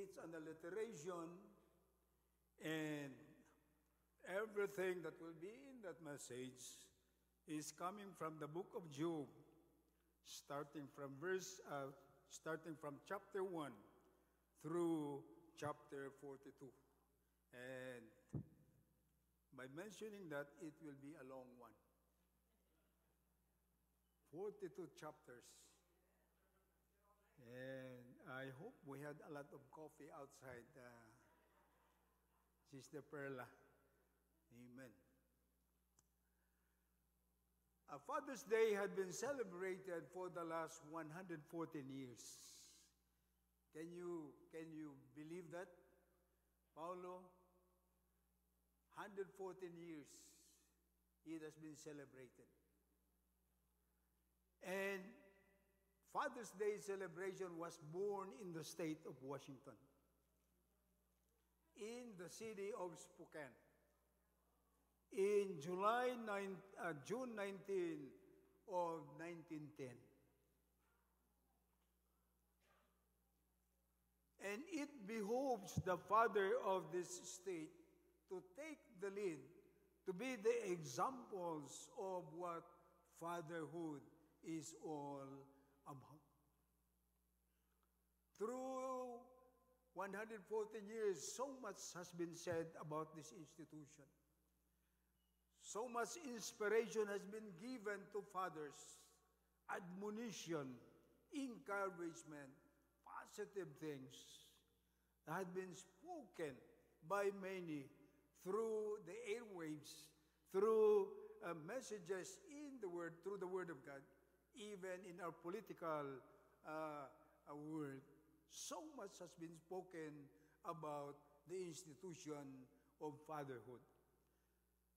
it's an alliteration, and everything that will be in that message is coming from the book of Job, starting from chapter 1 through chapter 42. And by mentioning that, it will be a long one. 42 chapters. And I hope we had a lot of coffee outside, Sister Perla. Amen. Father's Day had been celebrated for the last 114 years. Can you believe that, Paulo? 114 years it has been celebrated. And Father's Day celebration was born in the state of Washington, in the city of Spokane, in June 19 of 1910. And it behooves the father of this state to take the lead, to be the examples of what fatherhood is all about. Through 114 years, so much has been said about this institution. So much inspiration has been given to fathers, admonition, encouragement, positive things that had been spoken by many through the airwaves, through messages in the Word, through the Word of God, even in our political world. So much has been spoken about the institution of fatherhood.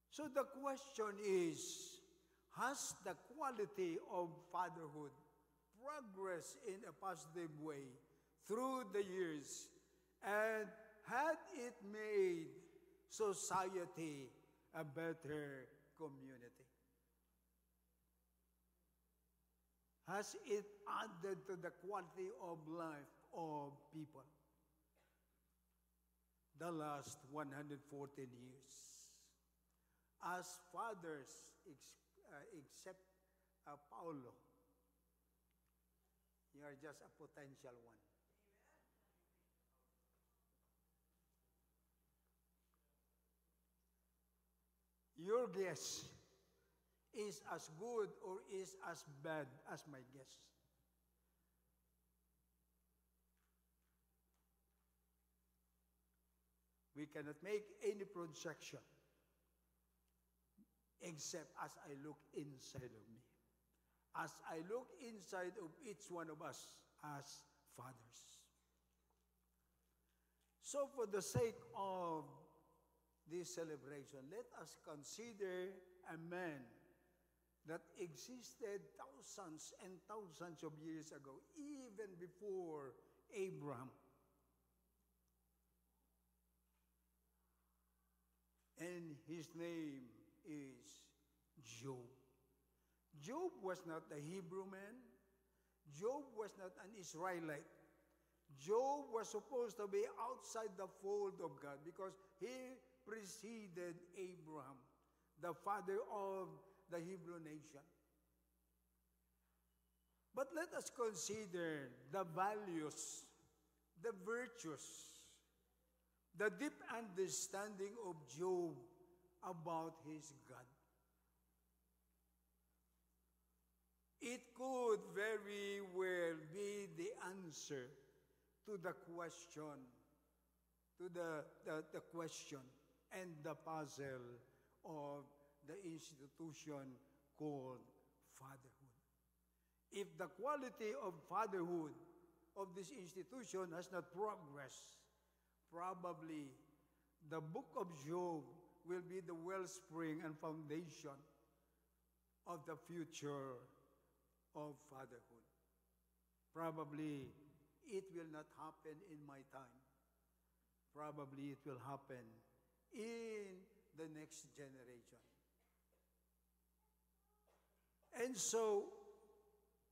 So the question is, has the quality of fatherhood progressed in a positive way through the years, and had it made society a better community? Has it added to the quality of life of people? The last 114 years. As fathers, except Paulo, you are just a potential one. Your guess is as good or is as bad as my guess. We cannot make any projection except as I look inside of me, as I look inside of each one of us as fathers. So for the sake of this celebration, let us consider a man that existed thousands and thousands of years ago, even before Abraham. And his name is Job. Job was not a Hebrew man. Job was not an Israelite. Job was supposed to be outside the fold of God because he preceded Abraham, the father of the Hebrew nation. But let us consider the values, the virtues, the deep understanding of Job about his God. It could very well be the answer to the question, the question and the puzzle of the institution called fatherhood. If the quality of fatherhood of this institution has not progressed, probably the book of Job will be the wellspring and foundation of the future of fatherhood. Probably it will not happen in my time. Probably it will happen in the next generation. And so,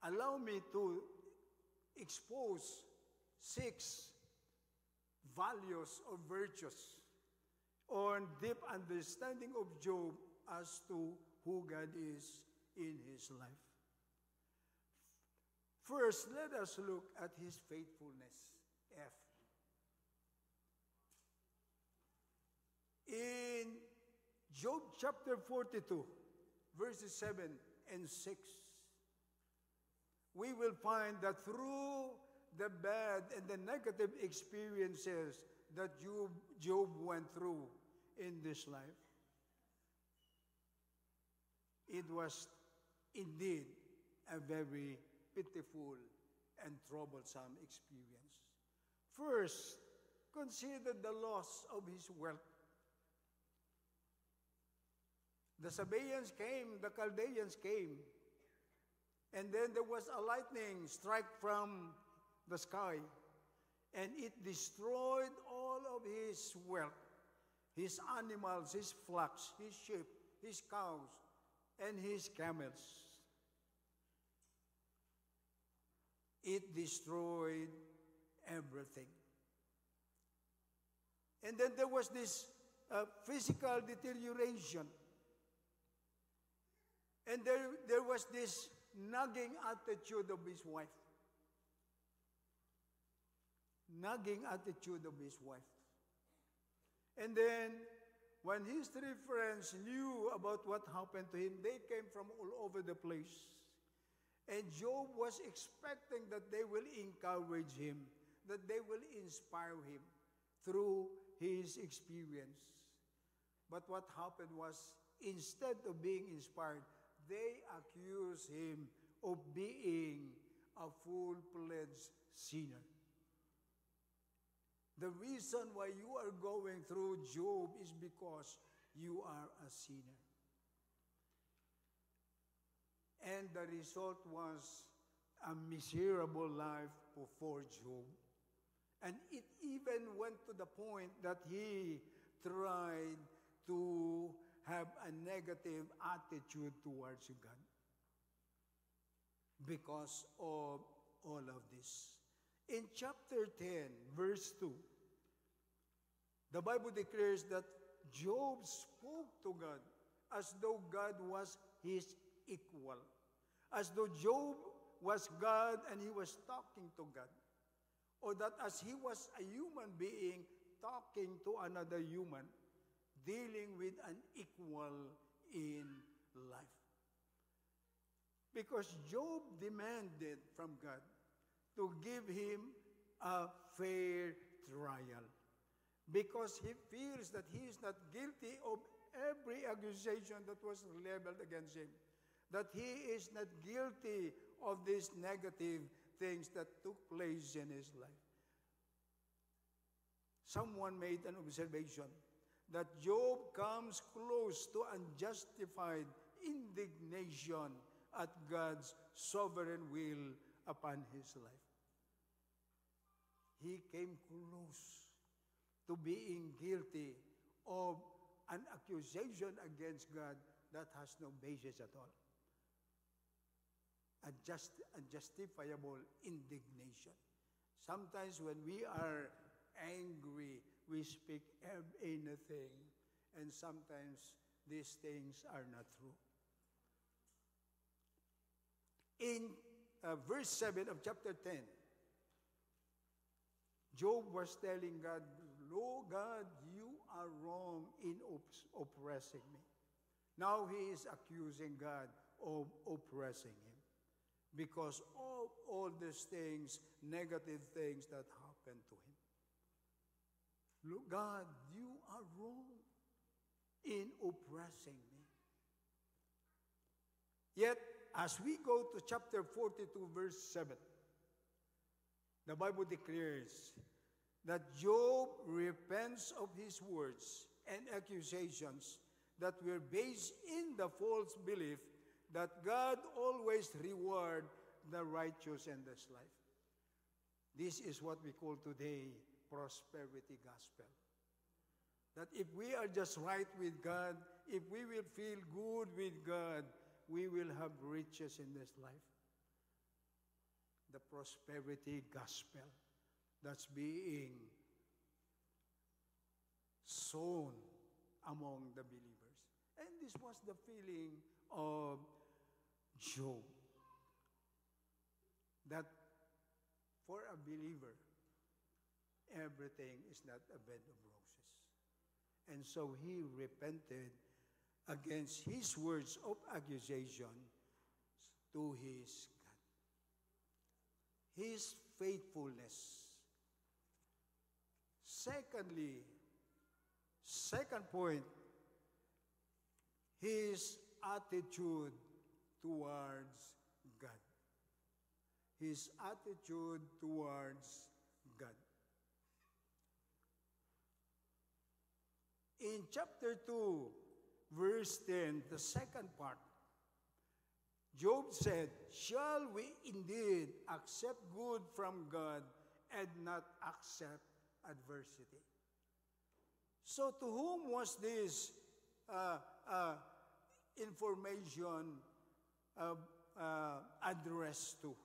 allow me to expose 6 values or virtues or deep understanding of Job as to who God is in his life. First, let us look at his faithfulness. F. In Job chapter 42, verses 7 and 6, we will find that through the bad and the negative experiences that Job went through in this life, it was indeed a very pitiful and troublesome experience. First, consider the loss of his wealth. The Sabaeans came, the Chaldeans came, and then there was a lightning strike from the sky, and it destroyed all of his wealth, his animals, his flocks, his sheep, his cows, and his camels. It destroyed everything. And then there was this physical deterioration. And there was this nagging attitude of his wife. Nagging attitude of his wife. And then, when his three friends knew about what happened to him, they came from all over the place. And Job was expecting that they will encourage him, that they will inspire him through his experience. But what happened was, instead of being inspired, they accused him of being a full-fledged sinner. The reason why you are going through Job is because you are a sinner. And the result was a miserable life for Job. And it even went to the point that he tried to have a negative attitude towards God because of all of this. In chapter 10, verse 2, the Bible declares that Job spoke to God as though God was his equal, as though Job was God and he was talking to God, or that as he was a human being talking to another human, dealing with an equal in life. Because Job demanded from God to give him a fair trial. Because he feels that he is not guilty of every accusation that was leveled against him. That he is not guilty of these negative things that took place in his life. Someone made an observation that Job comes close to unjustified indignation at God's sovereign will upon his life. He came close to being guilty of an accusation against God that has no basis at all. Unjustifiable indignation. Sometimes when we are angry, we speak anything, and sometimes these things are not true. In verse 7 of chapter 10, Job was telling God, "Lord God, you are wrong in oppressing me." Now he is accusing God of oppressing him because of all these things, negative things that happened to him. Look, God, you are wrong in oppressing me. Yet, as we go to chapter 42, verse 7, the Bible declares that Job repents of his words and accusations that were based in the false belief that God always rewards the righteous in this life. This is what we call today prosperity gospel. That if we are just right with God, if we will feel good with God, we will have riches in this life. The prosperity gospel that's being sown among the believers. And this was the feeling of Job, that for a believer, everything is not a bed of roses. And so he repented against his words of accusation to his God. His faithfulness. Secondly, second point, his attitude towards God. His attitude towards God. In chapter 2, verse 10, the second part, Job said, "Shall we indeed accept good from God and not accept adversity?" So to whom was this information addressed to?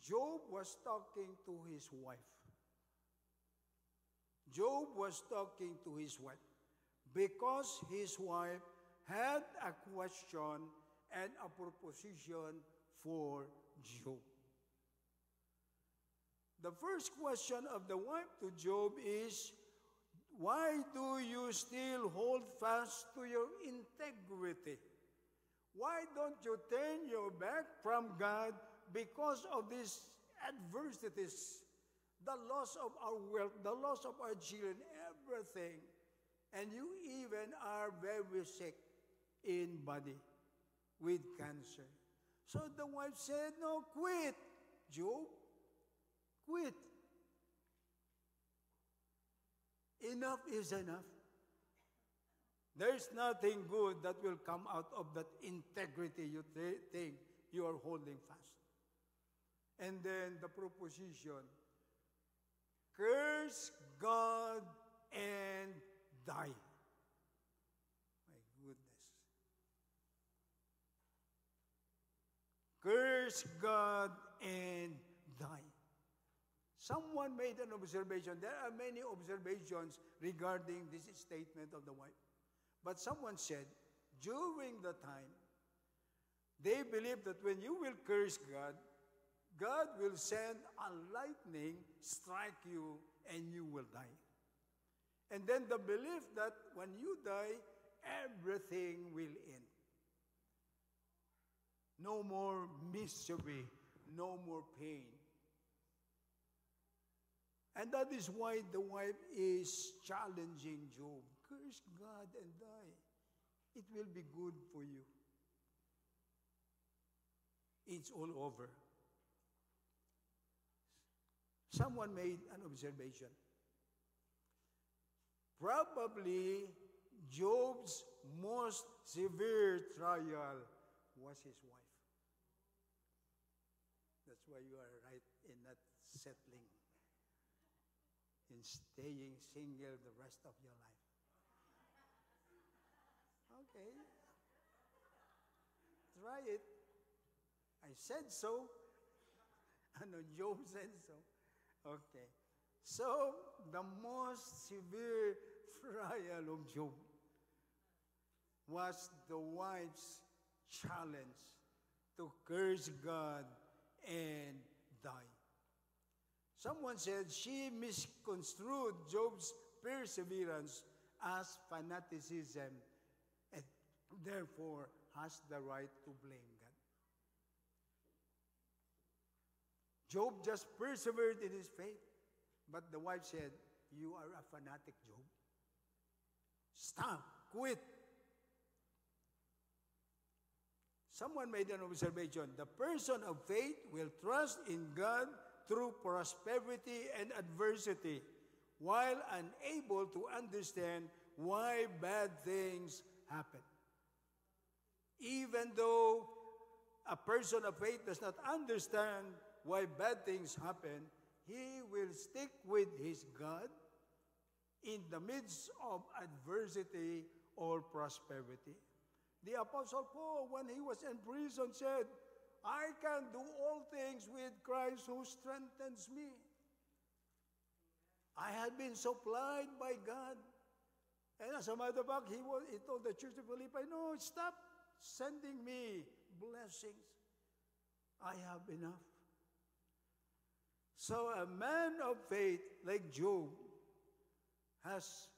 Job was talking to his wife. Job was talking to his wife because his wife had a question and a proposition for Job. The first question of the wife to Job is, why do you still hold fast to your integrity? Why don't you turn your back from God because of these adversities? The loss of our wealth, the loss of our children, everything. And you even are very sick in body with cancer. So the wife said, "No, quit, Job. Quit. Enough is enough. There's nothing good that will come out of that integrity you think you are holding fast." And then the proposition, curse God and die. My goodness. Curse God and die. Someone made an observation. There are many observations regarding this statement of the wife. But someone said, during the time, they believe that when you will curse God, God will send a lightning, strike you, and you will die. And then the belief that when you die, everything will end. No more misery, no more pain. And that is why the wife is challenging Job. Curse God and die. It will be good for you. It's all over. Someone made an observation. Probably Job's most severe trial was his wife. That's why you are right in not settling, in staying single the rest of your life. Okay. Try it. I said so. Ano, Job said so. Okay. So, the most severe trial of Job was the wife's challenge to curse God and die. Someone said she misconstrued Job's perseverance as fanaticism and therefore has the right to blame God. Job just persevered in his faith, but the wife said, "You are a fanatic, Job. Stop, quit." Someone made an observation. The person of faith will trust in God through prosperity and adversity, while unable to understand why bad things happen. Even though a person of faith does not understand why bad things happen, he will stick with his God in the midst of adversity or prosperity. The Apostle Paul, when he was in prison, said, "I can do all things with Christ who strengthens me." I had been supplied by God. And as a matter of fact, he told the church of Philippi, no, stop sending me blessings. I have enough. So a man of faith like Job has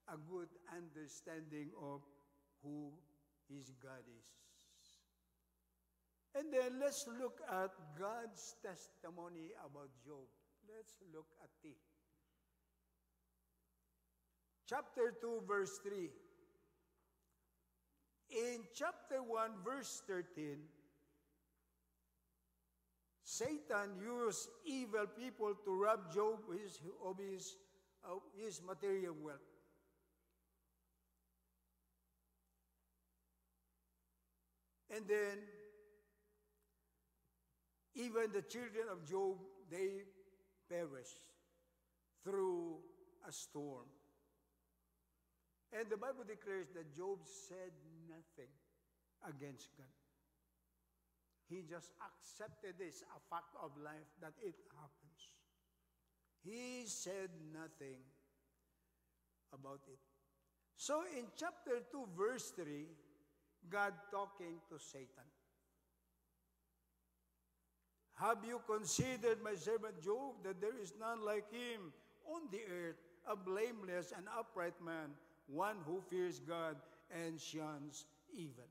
a good understanding of who his God is. And then let's look at God's testimony about Job. Let's look at it. Chapter 2, verse 3. In chapter 1, verse 13, Satan used evil people to rob Job of his material wealth. And then, even the children of Job, they perished through a storm. And the Bible declares that Job said nothing against God. He just accepted this, a fact of life, that it happens. He said nothing about it. So in chapter 2, verse 3, God talking to Satan. Have you considered my servant Job, that there is none like him on the earth, a blameless and upright man, one who fears God and shuns evil?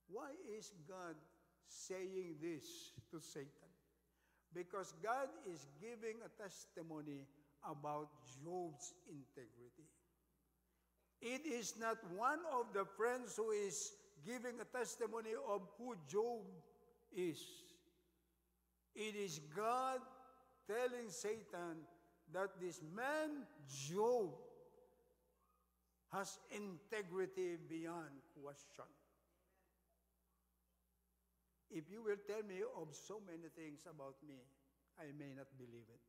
Why is God saying this to Satan? Because God is giving a testimony about Job's integrity. It is not one of the friends who is giving a testimony of who Job is. It is God telling Satan that this man, Job, has integrity beyond question. If you will tell me of so many things about me, I may not believe it.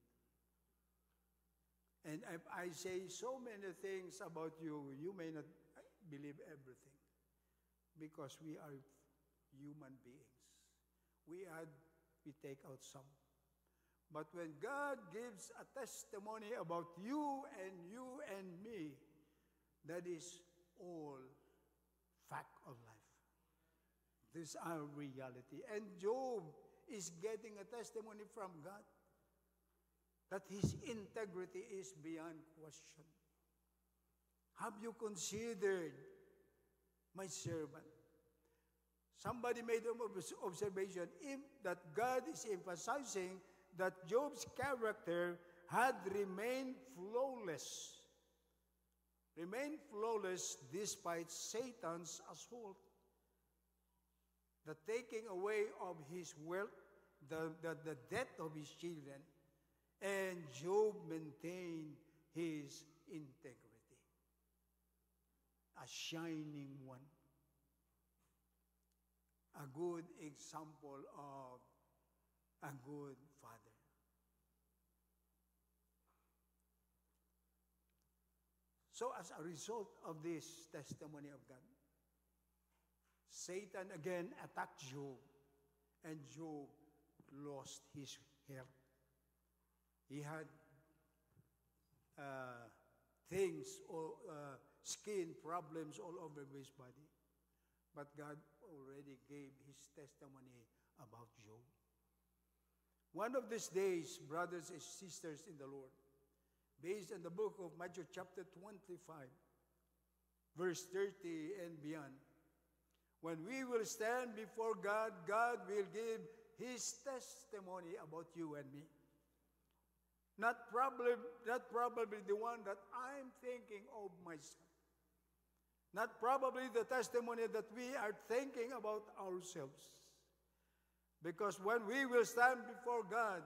And if I say so many things about you, you may not believe everything. Because we are human beings. We take out some. But when God gives a testimony about you and me, that is all fact of life. This is our reality. And Job is getting a testimony from God that his integrity is beyond question. Have you considered my servant? Somebody made an observation that God is emphasizing that Job's character had remained flawless. Remained flawless despite Satan's assault. The taking away of his wealth, the death of his children, and Job maintained his integrity. A shining one. A good example of a good father. So as a result of this testimony of God, Satan again attacked Job, and Job lost his health. He had things, or skin problems all over his body. But God already gave his testimony about Job. One of these days, brothers and sisters in the Lord, based on the book of Matthew chapter 25, verse 30 and beyond, when we will stand before God, God will give his testimony about you and me. Not probably the one that I'm thinking of myself. Not probably the testimony that we are thinking about ourselves. Because when we will stand before God,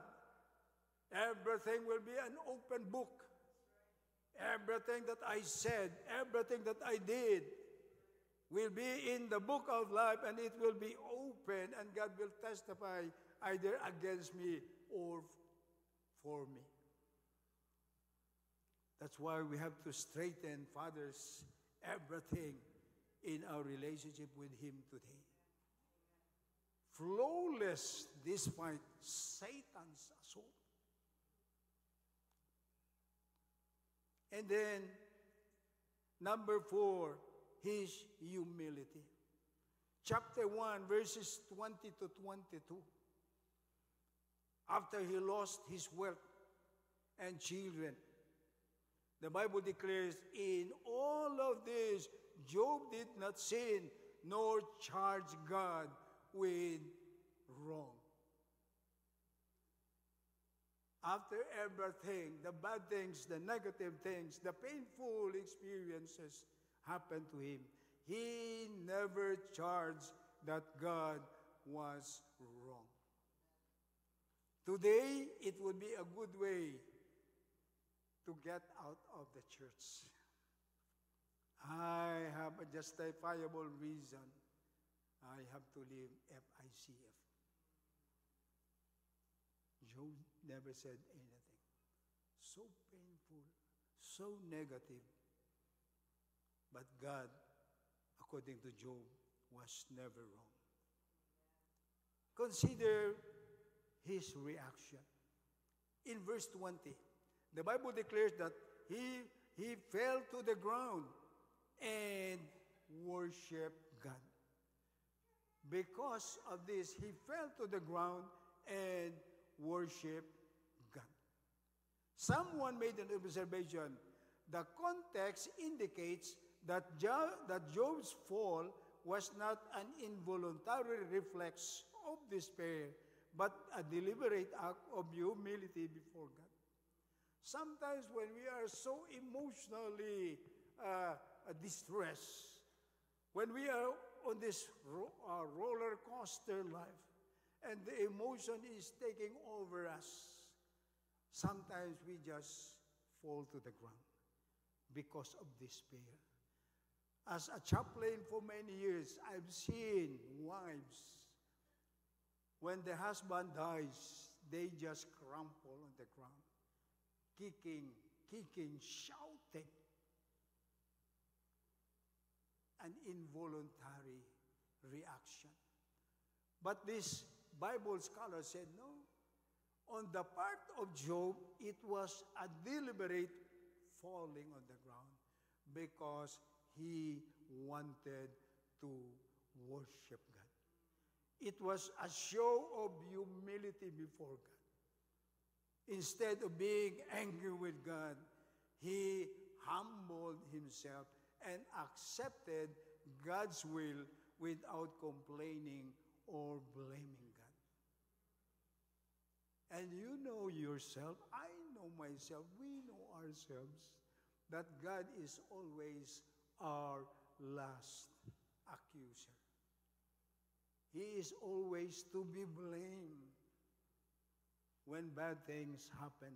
everything will be an open book. Everything that I said, everything that I did will be in the book of life, and it will be open, and God will testify either against me or for me. That's why we have to straighten, fathers, everything in our relationship with him today. Flawless despite Satan's assault. And then, number 4, his humility. Chapter 1, verses 20 to 22. After he lost his wealth and children, the Bible declares, in all of this, Job did not sin, nor charge God with wrong. After everything, the bad things, the negative things, the painful experiences happened to him, he never charged that God was wrong. Today, it would be a good way to get out of the church. I have a justifiable reason I have to leave FICF. Job never said anything. So painful, so negative. But God, according to Job, was never wrong. Consider his reaction. In verse 20, the Bible declares that he fell to the ground and worshiped God. Because of this, he fell to the ground and worshiped God. Someone made an observation. The context indicates that Job's fall was not an involuntary reflex of despair, but a deliberate act of humility before God. Sometimes when we are so emotionally distressed, when we are on this roller coaster life, and the emotion is taking over us, sometimes we just fall to the ground because of despair. As a chaplain for many years, I've seen wives, when the husband dies, they just crumple on the ground, kicking, shouting. An involuntary reaction. But this Bible scholar said, no. On the part of Job, it was a deliberate falling on the ground because he wanted to worship God. It was a show of humility before God. Instead of being angry with God, he humbled himself and accepted God's will without complaining or blaming God. And you know yourself, I know myself, we know ourselves, that God is always our last accuser. He is always to be blamed when bad things happen.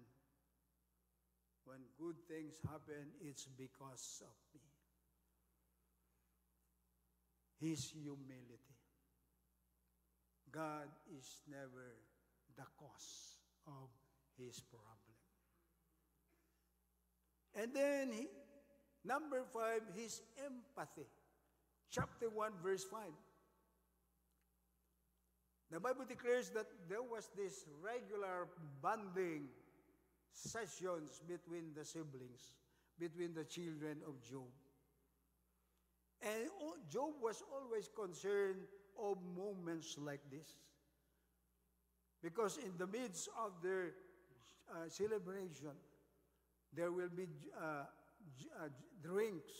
When good things happen, it's because of me. His humility. God is never the cause of his problem. And then, number 5, his empathy. Chapter 1, verse 5. The Bible declares that there was this regular bonding sessions between the siblings, between the children of Job. And Job was always concerned of moments like this. Because in the midst of their celebration, there will be drinks.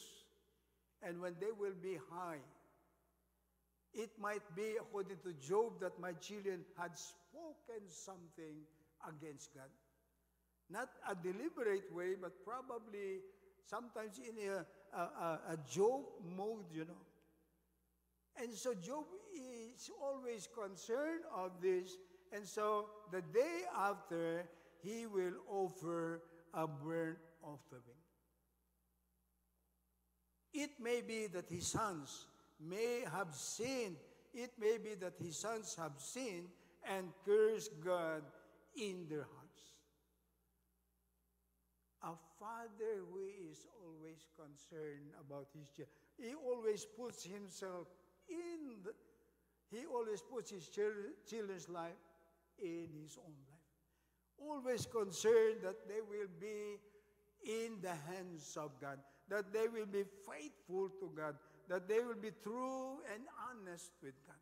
And when they will be high, it might be, according to Job, that my children had spoken something against God. Not a deliberate way, but probably sometimes in a joke mode, you know. And so Job is always concerned of this. And so the day after, he will offer a burnt offering. It may be that his sons may have sinned. It may be that his sons have sinned and cursed God in their hearts. A father who is always concerned about his children, he always puts himself he always puts his children's life in his own life. Always concerned that they will be in the hands of God, that they will be faithful to God, that they will be true and honest with God.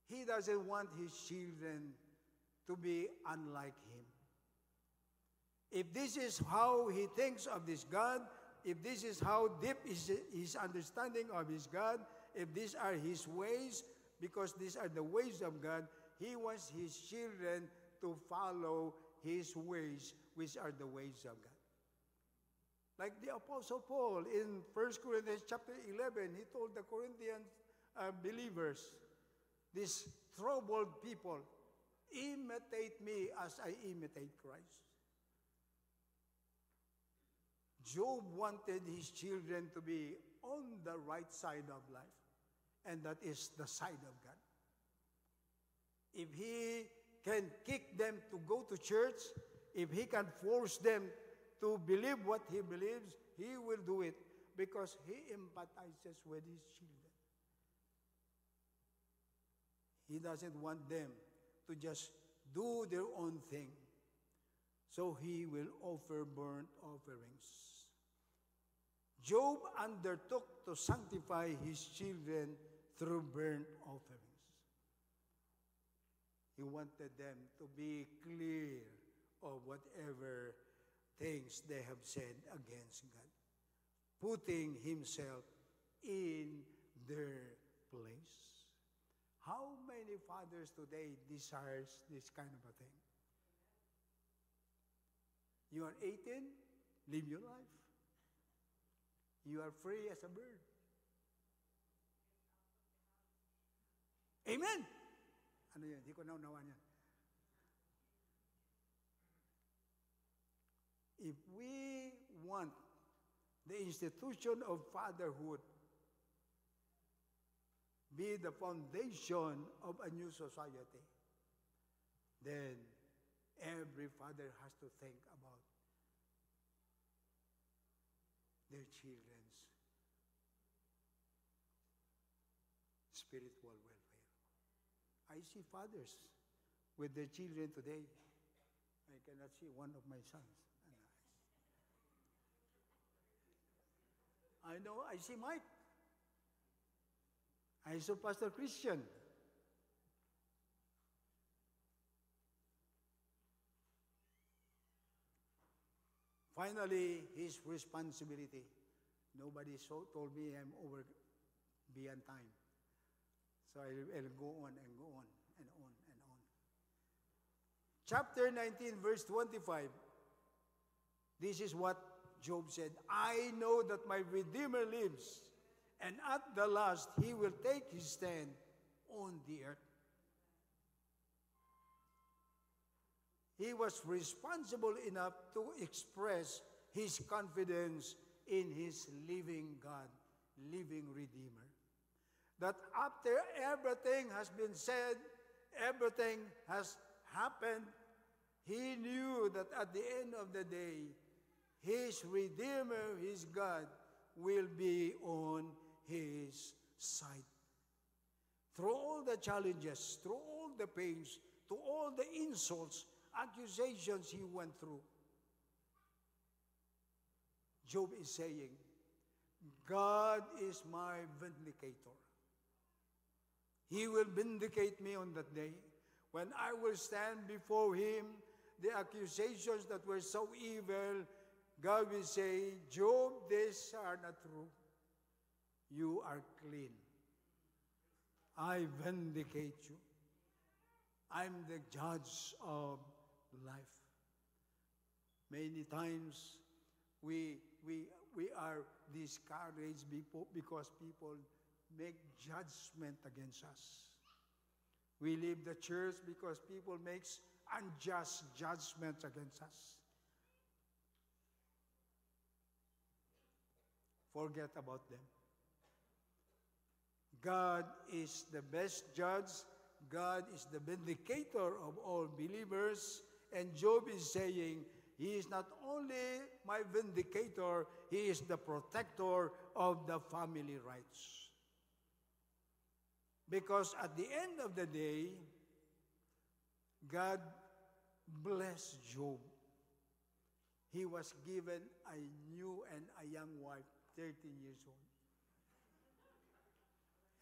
He doesn't want his children to be unlike him. If this is how he thinks of this God, if this is how deep is his understanding of his God, if these are his ways, because these are the ways of God, he wants his children to follow his ways, which are the ways of God. Like the Apostle Paul in 1 Corinthians chapter 11, he told the Corinthian believers, these troubled people, imitate me as I imitate Christ. Job wanted his children to be on the right side of life, and that is the side of God. If he can kick them to go to church, if he can force them to believe what he believes, he will do it because he empathizes with his children. He doesn't want them to just do their own thing. So he will offer burnt offerings. Job undertook to sanctify his children through burnt offerings. He wanted them to be clear of whatever things they have said against God, putting himself in their place. How many fathers today desires this kind of a thing? You are 18, live your life. You are free as a bird. Amen! Ano yan? Hindi ko naunawan yan. If we want the institution of fatherhood be the foundation of a new society, then every father has to think about their children's spiritual welfare. I see fathers with their children today. I cannot see one of my sons. I know, I see Mike. I saw Pastor Christian. Finally, his responsibility. Nobody told me I'm over beyond time. So I'll go on and go on and on and on. Chapter 19, verse 25. This is what Job said. I know that my Redeemer lives, and at the last he will take his stand on the earth. He was responsible enough to express his confidence in his living God, living Redeemer. That after everything has been said, everything has happened, he knew that at the end of the day, his Redeemer, his God, will be on his side. Through all the challenges, through all the pains, to all the insults, accusations he went through, Job is saying, God is my vindicator. He will vindicate me on that day when I will stand before him. The accusations that were so evil, God will say, Job, these are not true. You are clean. I vindicate you. I'm the judge of life. Many times we are discouraged because people make judgment against us. We leave the church because people make unjust judgments against us. Forget about them. God is the best judge. God is the vindicator of all believers. And Job is saying, he is not only my vindicator, he is the protector of the family rights. Because at the end of the day, God blessed Job he was given a new and a young wife, 13 years old.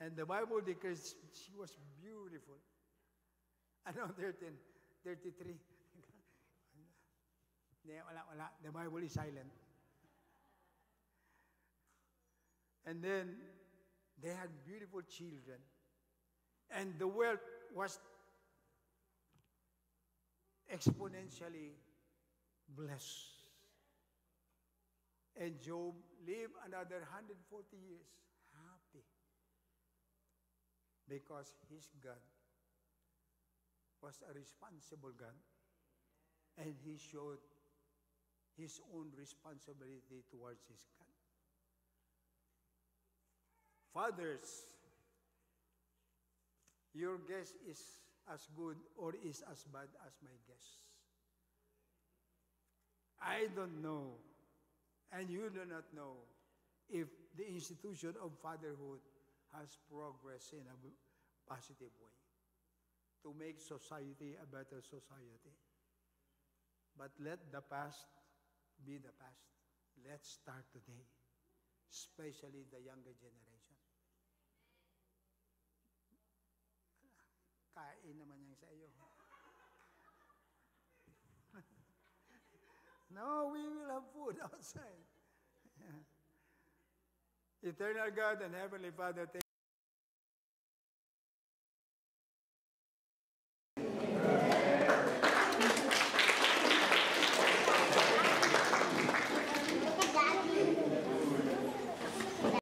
And the Bible declares she was beautiful. Ano, 13, 33. Hindi, wala. The Bible is silent. And then, they had beautiful children. And the wealth was exponentially blessed. And Job lived another 140 years happy. Because his God was a responsible God. And he showed his own responsibility towards his God. Fathers, your guess is as good or is as bad as my guess. I don't know, and you do not know, if the institution of fatherhood has progressed in a positive way to make society a better society. But let the past be the past. Let's start today, especially the younger generation. Kain naman yan sa iyo. No, we will have food outside. Eternal God and Heavenly Father, thank